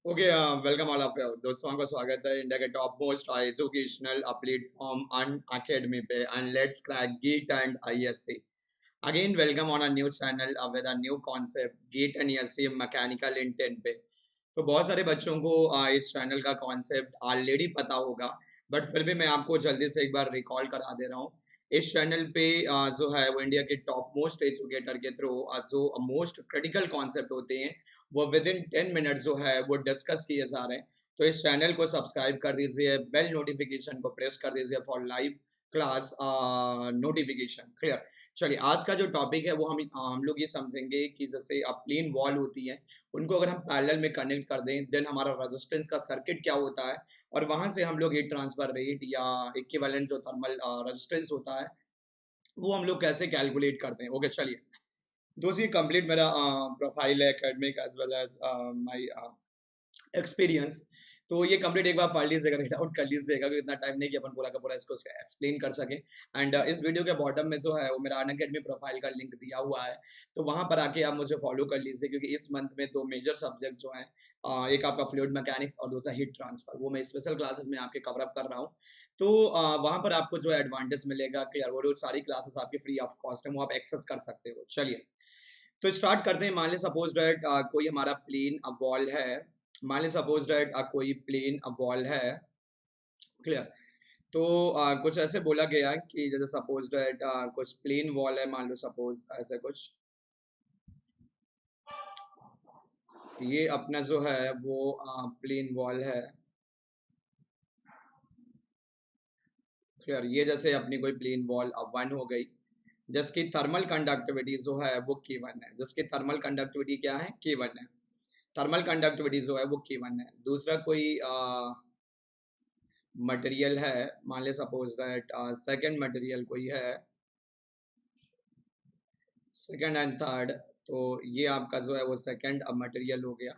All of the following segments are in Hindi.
Okay, welcome all of you दोस्तों का स्वागत है इंडिया के top most educational platform Unacademy पे and let's crack GATE and ISC again welcome on a new channel with a new concept GATE and ISC mechanical intent पे। तो बहुत सारे बच्चों को इस चैनल का कॉन्सेप्ट ऑलरेडी पता होगा, बट फिर भी मैं आपको जल्दी से एक बार रिकॉल करा दे रहा हूँ। इस चैनल पे जो है वो इंडिया के टॉप मोस्ट एजुकेटर के थ्रू जो मोस्ट क्रिटिकल कॉन्सेप्ट होते हैं वो विद इन 10 मिनट जो है वो डिस्कस किए जा रहे हैं। तो इस चैनल को सब्सक्राइब कर दीजिए, बेल नोटिफिकेशन को प्रेस कर दीजिए for live class notification. Clear. चलिए, आज का जो टॉपिक है वो हम लोग ये समझेंगे कि जैसे अब प्लेन वॉल होती है, उनको अगर हम पैरेलल में कनेक्ट कर दें देन हमारा रेजिस्टेंस का सर्किट क्या होता है, और वहां से हम लोग हीट ट्रांसफर रेट या इक्विवेलेंट जो थर्मल रेजिस्टेंस होता है वो हम लोग कैसे कैलकुलेट करते हैं। ओके, चलिए। दोस्तों, ये कंप्लीट मेरा प्रोफाइल है academic as well as my experience. तो ये कंप्लीट एक बार पढ़ लीजिएगा, रीड आउट कर लीजिएगा, क्योंकि इतना टाइम नहीं कि अपन पूरा का पूरा इसको एक्सप्लेन कर सके। एंड इस वीडियो के बॉटम में जो है वो मेरा अनअकैडमी प्रोफाइल का लिंक दिया हुआ है, तो वहां पर आके आप मुझे फॉलो कर लीजिए, क्योंकि इस मंथ में दो मेजर सब्जेक्ट जो हैं, एक आपका फ्लूइड मैकेनिक्स और दूसरा हीट ट्रांसफर, वो मैं स्पेशल क्लासेस में आपके कवर अप कर रहा हूँ। तो वहां पर आपको जो एडवांटेज मिलेगा, क्लियर, वो सारी क्लासेस आपकी फ्री ऑफ कॉस्ट है, वो आप एक्सेस कर सकते हो। चलिए, तो स्टार्ट करते हैं। मान लीजिए सपोज दैट कोई हमारा प्लेन वॉल है। मान लीजिए सपोज दैट कोई प्लेन वॉल है। क्लियर। तो कुछ ऐसे बोला गया है कि जैसे सपोज दैट कुछ प्लेन वॉल है, मान लो सपोज ऐसे कुछ, ये अपना जो है वो प्लेन वॉल है। क्लियर। ये जैसे अपनी कोई प्लेन वॉल वन हो गई, जिसकी थर्मल कंडक्टिविटी जो है वो K1 है। जिसकी थर्मल कंडक्टिविटी क्या है? K1 है। थर्मल कंडक्टिविटी जो है वो K1 है। दूसरा कोई मटेरियल है, मान ले सपोज दैट सेकंड मटेरियल कोई है, सेकंड एंड थर्ड। तो ये आपका जो है वो सेकंड अब मटेरियल हो गया,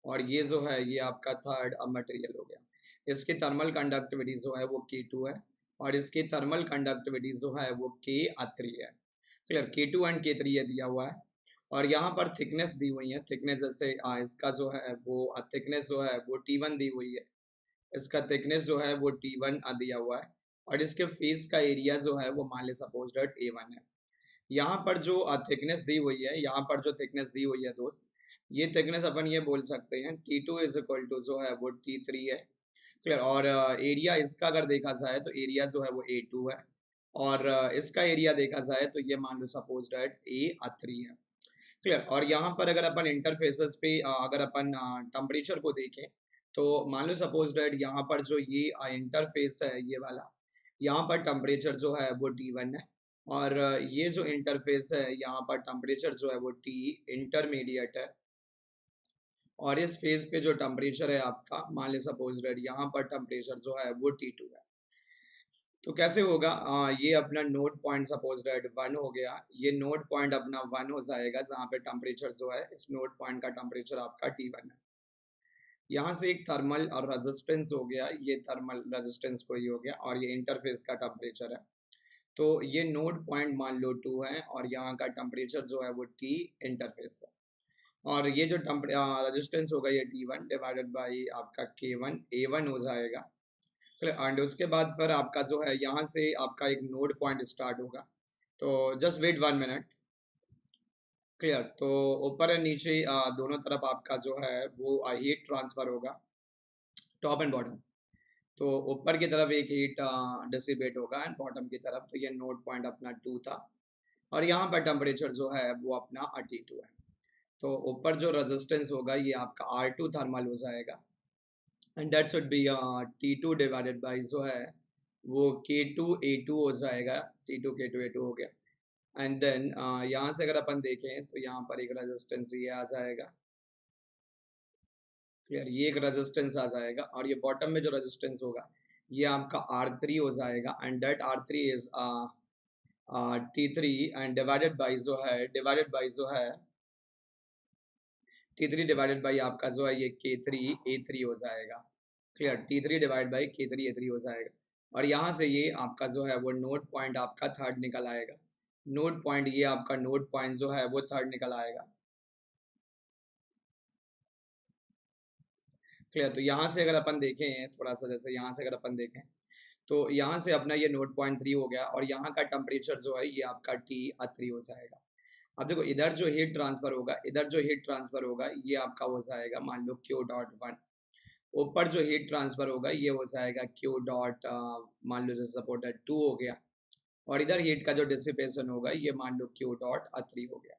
और ये जो है ये आपका थर्ड अब मटेरियल हो गया। इसकी थर्मल कंडक्टिविटी जो है वो K2 है, और इसकी थर्मल कंडक्टिविटी जो है वो K3 है। क्लियर। K2 एंड K3 ये दिया हुआ है, और यहाँ पर थिकनेस दी हुई है। थिकनेस जैसे इसका जो है वो थिकनेस जो है वो T1 दी हुई है। इसका थिकनेस जो है वो T1 दिया हुआ है, और इसके फेस का एरिया जो है वो मान ले सपोज डॉट A1 है। यहाँ पर जो थिकनेस दी हुई है, यहाँ पर जो थिकनेस दी हुई है दोस्त, ये थिकनेस अपन ये बोल सकते हैं T2 इज इक्वल टू जो है वो T3 है। क्लियर। और एरिया इसका अगर देखा जाए तो एरिया जो है वो A2 है, और इसका एरिया देखा जाए तो ये मान लो सपोज डैट A3 है। क्लियर। और यहाँ पर अगर अपन इंटरफेसेस पे अगर अपन टेम्परेचर को देखें, तो मान लो सपोज डैट यहाँ पर जो ये इंटरफेस है ये वाला, यहाँ पर टेम्परेचर जो है वो T1 है, और ये जो इंटरफेस है यहाँ पर टेम्परेचर जो है वो T इंटरमीडिएट है, और इस फेज पे जो टेम्परेचर है आपका मान ले सपोज डैट यहाँ पर टेम्परेचर जो है वो T2 है। तो कैसे होगा? ये अपना node point suppose that one हो गया, ये नोड पॉइंट अपना वन हो जाएगा, जहाँ पे टेम्परेचर जो है इस नोड पॉइंट का टेम्परेचर आपका T1 है। यहाँ से एक थर्मल और रेजिस्टेंस हो गया, ये थर्मल रेजिस्टेंस कोई हो गया, और ये इंटरफेस का टेम्परेचर है। तो ये नोड पॉइंट मान लो 2 है, और यहाँ का टेम्परेचर जो है वो T इंटरफेस है। और ये जो रेजिस्टेंस होगा ये T1 डिवाइडेड बाई आपका K1 A1 हो जाएगा। एंड उसके बाद फिर आपका जो है यहाँ से आपका एक नोड पॉइंट स्टार्ट होगा। तो जस्ट वेट 1 मिनट। क्लियर। तो ऊपर एंड नीचे दोनों तरफ आपका जो है वो हीट ट्रांसफर होगा, टॉप एंड बॉटम। तो ऊपर की तरफ एक हीट डिसिपेट होगा एंड बॉटम की तरफ। तो ये नोड पॉइंट अपना 2 था, और यहाँ पर टेम्परेचर जो है वो अपना T2 है। तो ऊपर जो रेजिस्टेंस होगा ये आपका R2 थर्मल हो जाएगा, and that should be T2 divided by जो है वो K2 A2 हो जाएगा। T2 K2 A2 हो गया। एंड देन यहाँ से अगर अपन देखें तो यहाँ पर एक रेजिस्टेंस ये आ जाएगा। क्लियर। ये एक रेजिस्टेंस आ जाएगा, और ये बॉटम में जो रेजिस्टेंस होगा ये आपका R3 हो जाएगा, and that R3 is T3 and divided by जो है T3 डिवाइडेड बाई आपका जो है ये K3 A3 हो जाएगा। Clear. T3 divide by K3 A3 हो जाएगा, और यहाँ से ये आपका जो है वो नोड पॉइंट आपका थर्ड निकल आएगा। नोड पॉइंट ये आपका नोड पॉइंट जो है वो थर्ड निकल आएगा। क्लियर। तो यहाँ से अगर अपन देखें थोड़ा सा, जैसे यहाँ से अगर अपन देखें तो यहाँ से अपना ये नोट पॉइंट 3 हो गया और यहाँ का टेम्परेचर जो है ये आपका T3 हो जाएगा। अब देखो इधर जो हीट ट्रांसफर होगा, इधर जो हीट ट्रांसफर होगा ये आपका हो जाएगा मान लो Q.1। ऊपर जो हीट ट्रांसफर होगा ये हो जाएगा Q डॉट मान लो जैसे सपोर्टेड 2 हो गया। और इधर हीट का जो डिसिपेशन होगा ये मान लो Q.3 हो गया।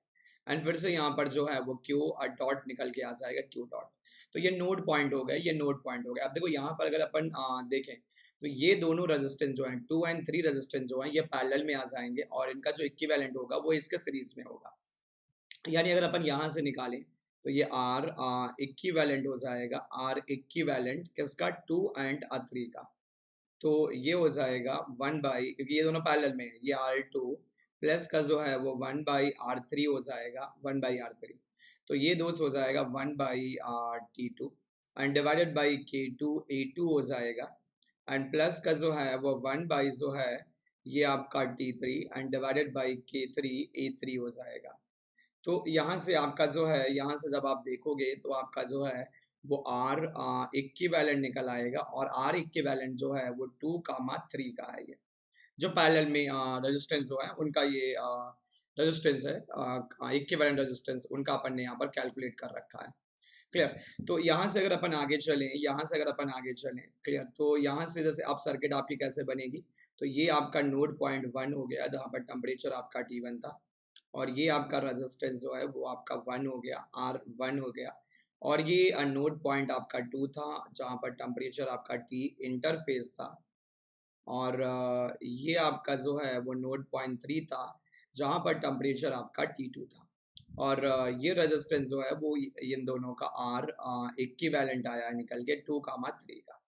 एंड फिर से यहाँ पर जो है वो Q डॉट निकल के आ जाएगा Q डॉट। तो ये नोड पॉइंट हो गया, ये नोड पॉइंट हो गया। अब देखो यहाँ पर अगर अपन देखें तो ये दोनों रेजिस्टेंस जो है 2 एंड 3 रेजिस्टेंस जो है ये पैरेलल में आ जाएंगे और इनका जो इक्विवेलेंट होगा वो इसके सीरीज में होगा। यानी अगर अपन यहाँ से निकालें तो ये R इक्विवेलेंट हो जाएगा, R इक्विवेलेंट किसका 2 एंड 3 का। तो ये हो जाएगा 1 बाई, क्योंकि ये दोनों पैरेलल में है, ये R2 प्लस का जो है वो 1 बाई R3 हो जाएगा, 1 बाई R3। तो ये दोस्त हो जाएगा 1 by T2 and divided by K2 A2 हो जाएगा एंड प्लस का जो है वो 1 बाई जो है ये आपका T3 and divided by K3 A3 हो जाएगा। तो यहाँ से आपका जो है, यहाँ से जब आप देखोगे तो आपका जो है वो R इक्विवेलेंट निकल आएगा और R इक्विवेलेंट जो है वो 2,3 का है। ये जो पैरेलल में रेजिस्टेंस जो है उनका ये रेजिस्टेंस है, इक्विवेलेंट रेजिस्टेंस उनका अपन ने यहाँ पर कैलकुलेट कर रखा है। क्लियर। तो यहाँ से अगर अपन आगे चलें, यहाँ से अगर अपन आगे चलें, क्लियर, तो यहाँ से जैसे अब सर्किट आपकी कैसे बनेगी, तो ये आपका नोड पॉइंट 1 हो गया जहाँ पर टेम्परेचर आपका T1 था और ये आपका रेजिस्टेंस जो है वो आपका 1 हो गया, R1 हो गया। और ये नोड पॉइंट आपका 2 था जहाँ पर टेम्परेचर आपका T इंटरफेस था और ये आपका जो है वो नोड पॉइंट 3 था जहाँ पर टेम्परेचर आपका T2 था। और ये रेजिस्टेंस जो है वो इन दोनों का R इक्विवेलेंट आया निकल के 2,3 का।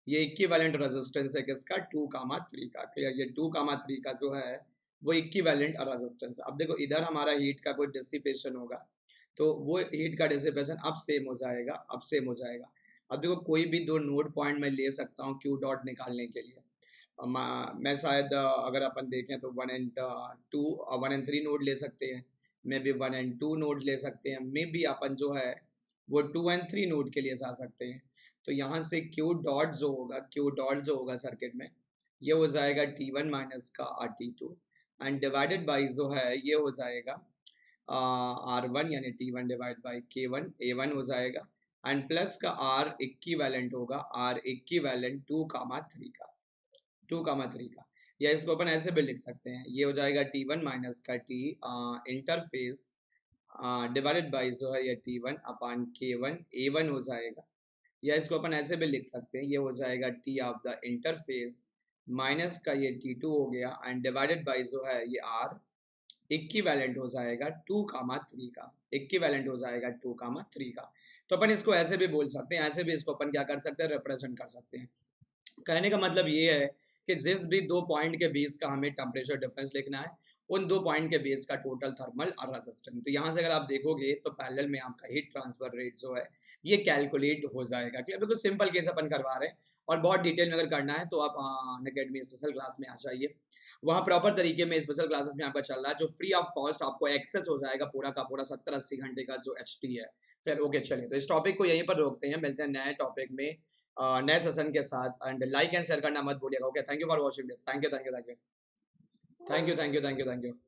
ये इक्विवेलेंट रेजिस्टेंस है किसका 2,3 का। क्लियर। ये 2,3 का जो है वो इक्विवेलेंट रेजिस्टेंस। अब देखो इधर हमारा हीट का कोई डिसिपेशन होगा तो वो हीट का डिसिपेशन अब सेम हो जाएगा, अब सेम हो जाएगा। अब देखो कोई भी दो नोड पॉइंट मैं ले सकता हूँ Q डॉट निकालने के लिए। मैं शायद अगर अपन देखें तो 1 एंड 2 1 एंड 3 नोड ले सकते हैं, मे बी 1 एंड 2 नोड ले सकते हैं, मे बी अपन जो है वो 2 एंड 3 नोड के लिए जा सकते हैं। तो यहाँ से Q डॉट जो होगा सर्किट में ये हो जाएगा T1 माइनस का T2 एंड डिवाइडेड बाई जो है ये हो जाएगा R1 यानी T1 divide by K1 A1 हो जाएगा एंड प्लस का R इक्विवेलेंट होगा, R इक्विवेलेंट 2,3 का, 2,3 का। या इसको अपन ऐसे भी लिख सकते हैं, ये हो जाएगा T1 माइनस का T इंटरफेस डिवाइडेड बाई जो है ये T1 अपान K1 A1 हो जाएगा। या इसको अपन ऐसे भी लिख सकते हैं, ये हो जाएगा T of the interface minus का ये T2 हो गया एंड डिवाइडेड बाई जो है ये R इक्विवेलेंट हो जाएगा 2,3 का, इक्विवेलेंट हो जाएगा 2,3 का। तो अपन इसको ऐसे भी बोल सकते हैं, ऐसे भी इसको अपन क्या कर सकते हैं, रिप्रेजेंट कर सकते हैं। कहने का मतलब ये है कि जिस भी दो पॉइंट के बीच का हमें टेम्परेचर डिफरेंस लिखना है उन दो पॉइंट के बीच का टोटल थर्मल रेजिस्टेंस। तो यहाँ से अगर आप देखोगे तो पैरेलल में आपका हीट ट्रांसफर रेट जो है ये कैलकुलेट हो जाएगा। ठीक है, बिल्कुल सिंपल केस अपन करवा रहे हैं और बहुत डिटेल में अगर करना है तो आप अकेडमी स्पेशल क्लास में आ जाइए। वहाँ प्रॉपर तरीके में स्पेशल क्लासेस में आपका चल रहा है जो फ्री ऑफ कॉस्ट आपको एक्सेस हो जाएगा पूरा का पूरा 70-80 घंटे का जो HT है। फिर ओके चलिए, तो इस टॉपिक को यहीं पर रोकते हैं, मिलते हैं नए टॉपिक में नए सेशन के साथ। एंड लाइक एंड शेयर करना मत भूलिएगा। Okay, thank you for watching this. Thank you, thank you, thank you, thank you, thank you, thank you, thank you.